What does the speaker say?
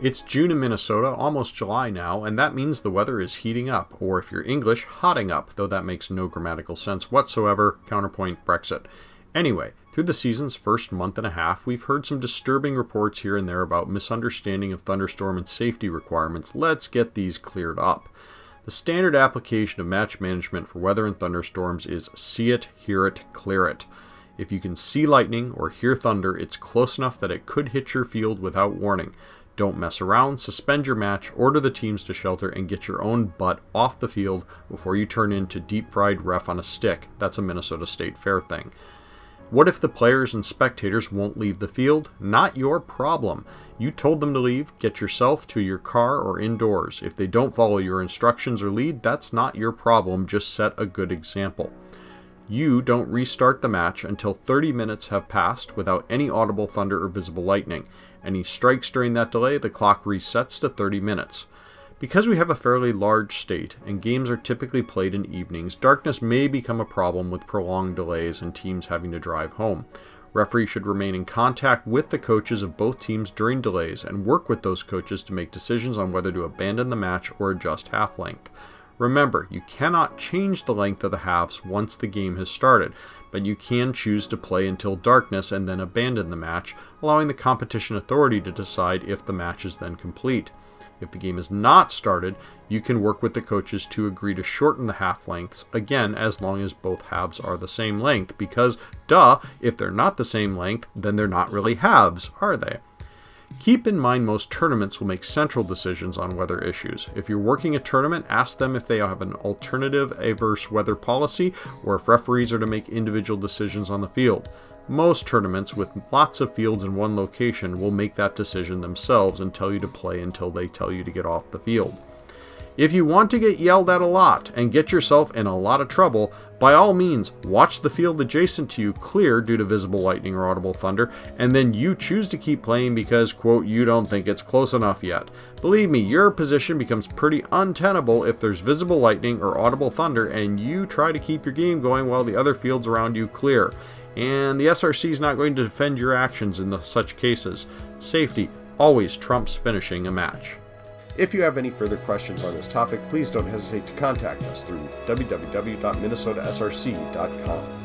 It's June in Minnesota, almost July now, and that means the weather is heating up, or if you're English, hotting up, though that makes no grammatical sense whatsoever, counterpoint Brexit. Anyway, through the season's first month and a half, we've heard some disturbing reports here and there about misunderstanding of thunderstorm and safety requirements. Let's get these cleared up. The standard application of match management for weather and thunderstorms is see it, hear it, clear it. If you can see lightning or hear thunder, it's close enough that it could hit your field without warning. Don't mess around, suspend your match, order the teams to shelter, and get your own butt off the field before you turn into deep-fried ref on a stick. That's a Minnesota State Fair thing. What if the players and spectators won't leave the field? Not your problem. You told them to leave, get yourself to your car or indoors. If they don't follow your instructions or lead, that's not your problem. Just set a good example. You don't restart the match until 30 minutes have passed without any audible thunder or visible lightning. Any strikes during that delay, the clock resets to 30 minutes. Because we have a fairly large state and games are typically played in evenings, darkness may become a problem with prolonged delays and teams having to drive home. Referees should remain in contact with the coaches of both teams during delays and work with those coaches to make decisions on whether to abandon the match or adjust half length. Remember, you cannot change the length of the halves once the game has started, but you can choose to play until darkness and then abandon the match, allowing the competition authority to decide if the match is then complete. If the game is not started, you can work with the coaches to agree to shorten the half lengths, again as long as both halves are the same length, because, if they're not the same length, then they're not really halves, are they? Keep in mind most tournaments will make central decisions on weather issues. If you're working a tournament, ask them if they have an alternative adverse weather policy or if referees are to make individual decisions on the field. Most tournaments with lots of fields in one location will make that decision themselves and tell you to play until they tell you to get off the field. If you want to get yelled at a lot and get yourself in a lot of trouble, by all means, watch the field adjacent to you clear due to visible lightning or audible thunder, and then you choose to keep playing because, quote, you don't think it's close enough yet. Believe me, your position becomes pretty untenable if there's visible lightning or audible thunder and you try to keep your game going while the other fields around you clear. And the SRC is not going to defend your actions in such cases. Safety always trumps finishing a match. If you have any further questions on this topic, please don't hesitate to contact us through www.minnesotasrc.com.